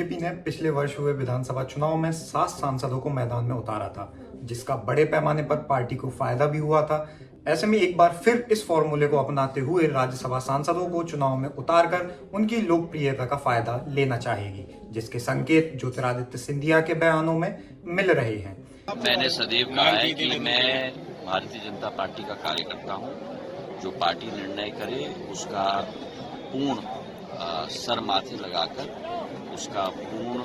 BJP ने पिछले वर्ष हुए विधानसभा चुनाव में 7 सांसदों को मैदान में उतारा था, जिसका बड़े पैमाने पर पार्टी को फायदा भी हुआ था। ऐसे में एक बार फिर इस फॉर्मूले को अपनाते हुए राज्यसभा सांसदों को चुनाव में उतारकर उनकी लोकप्रियता का फायदा लेना चाहेगी, जिसके संकेत ज्योतिरादित्य सिंधिया के बयानों में मिल रहे हैं। मैंने सदैव कहा है कि मैं भारतीय जनता पार्टी का कार्यकर्ता हूं। जो पार्टी निर्णय करे उसका पूर्ण सर माथे लगाकर उसका पूर्ण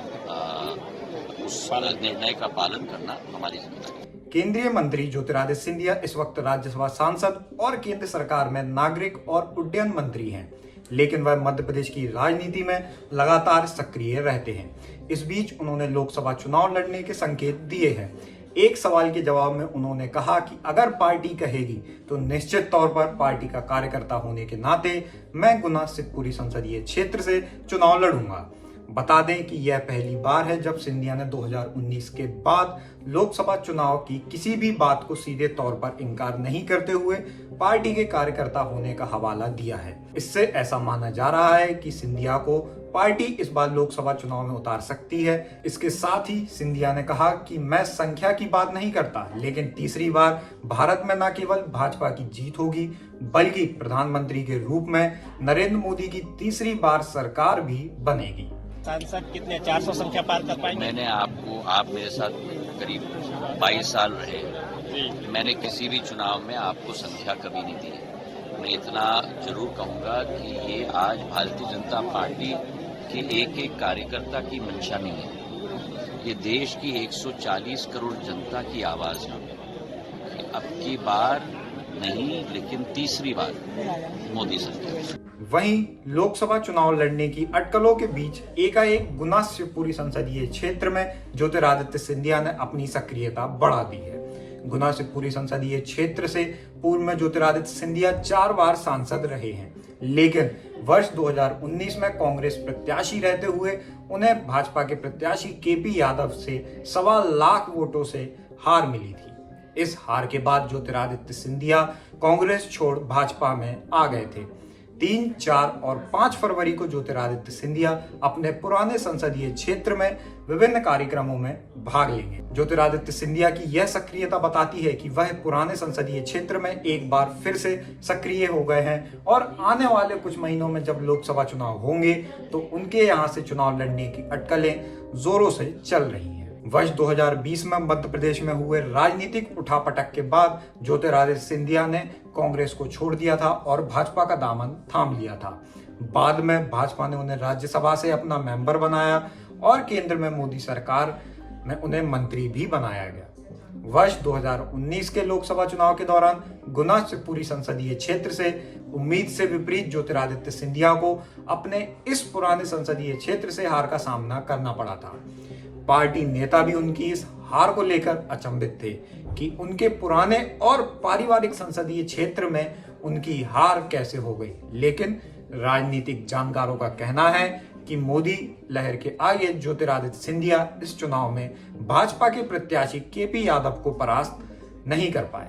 उस निर्णय का पालन करना हमारी जिम्मेदारी है। केंद्रीय मंत्री ज्योतिरादित्य सिंधिया इस वक्त राज्यसभा सांसद और केंद्र सरकार में नागरिक और उड्डयन मंत्री हैं, लेकिन वह मध्य प्रदेश की राजनीति में लगातार सक्रिय रहते हैं। इस बीच उन्होंने लोकसभा चुनाव लड़ने के संकेत दिए हैं। एक सवाल के जवाब में उन्होंने कहा कि अगर पार्टी कहेगी तो निश्चित तौर पर पार्टी का कार्यकर्ता होने के नाते मैं गुना शिवपुरी संसदीय क्षेत्र से चुनाव लड़ूंगा। बता दें कि यह पहली बार है जब सिंधिया ने 2019 के बाद लोकसभा चुनाव की किसी भी बात को सीधे तौर पर इनकार नहीं करते हुए पार्टी के कार्यकर्ता होने का हवाला दिया है। इससे ऐसा माना जा रहा है कि सिंधिया को पार्टी इस बार लोकसभा चुनाव में उतार सकती है। इसके साथ ही सिंधिया ने कहा कि मैं संख्या की बात नहीं करता, लेकिन तीसरी बार भारत में न केवल भाजपा की जीत होगी बल्कि प्रधानमंत्री के रूप में नरेंद्र मोदी की तीसरी बार सरकार भी बनेगी। सांसद कितने 400 संख्या पार कर पाएंगे? मैंने आप मेरे साथ करीब 22 साल रहे। मैंने किसी भी चुनाव में आपको संख्या कभी नहीं दी। मैं इतना जरूर कहूंगा कि ये आज भारतीय जनता पार्टी के एक कार्यकर्ता की मंशा नहीं है। ये देश की 140 करोड़ जनता की आवाज है। अब की बार नहीं, लेकिन तीसरी बार मोदी सरकार। वहीं लोकसभा चुनाव लड़ने की अटकलों के बीच एकाएक गुना शिवपुरी संसदीय क्षेत्र में ज्योतिरादित्य सिंधिया ने अपनी सक्रियता बढ़ा दी है। गुना शिवपुरी संसदीय क्षेत्र से पूर्व में ज्योतिरादित्य सिंधिया 4 बार सांसद रहे हैं, लेकिन वर्ष 2019 में कांग्रेस प्रत्याशी रहते हुए उन्हें भाजपा के प्रत्याशी केपी यादव से 1.25 लाख वोटों से हार मिली थी। इस हार के बाद ज्योतिरादित्य सिंधिया कांग्रेस छोड़ भाजपा में आ गए थे। 3, 4 और 5 फरवरी को ज्योतिरादित्य सिंधिया अपने पुराने संसदीय क्षेत्र में विभिन्न कार्यक्रमों में भाग लेंगे। ज्योतिरादित्य सिंधिया की यह सक्रियता बताती है कि वह पुराने संसदीय क्षेत्र में एक बार फिर से सक्रिय हो गए हैं और आने वाले कुछ महीनों में जब लोकसभा चुनाव होंगे तो उनके यहाँ से चुनाव लड़ने की अटकलें जोरों से चल रही हैं। वर्ष 2020 में मध्य प्रदेश में हुए राजनीतिक उठापटक के बाद ज्योतिरादित्य सिंधिया ने कांग्रेस को छोड़ दिया था और भाजपा का दामन थाम लिया था। बाद में भाजपा ने उन्हें राज्यसभा से अपना मेंबर बनाया और केंद्र में मोदी सरकार में उन्हें मंत्री भी बनाया गया। वर्ष 2019 के लोकसभा चुनाव के दौरान गुना शिवपुरी संसदीय क्षेत्र से उम्मीद से विपरीत ज्योतिरादित्य सिंधिया को अपने इस पुराने संसदीय क्षेत्र से हार का सामना करना पड़ा था। पार्टी नेता भी उनकी इस हार को लेकर अचंभित थे कि उनके पुराने और पारिवारिक संसदीय क्षेत्र में उनकी हार कैसे हो गई, लेकिन राजनीतिक जानकारों का कहना है कि मोदी लहर के आगे ज्योतिरादित्य सिंधिया इस चुनाव में भाजपा के प्रत्याशी केपी यादव को परास्त नहीं कर पाए।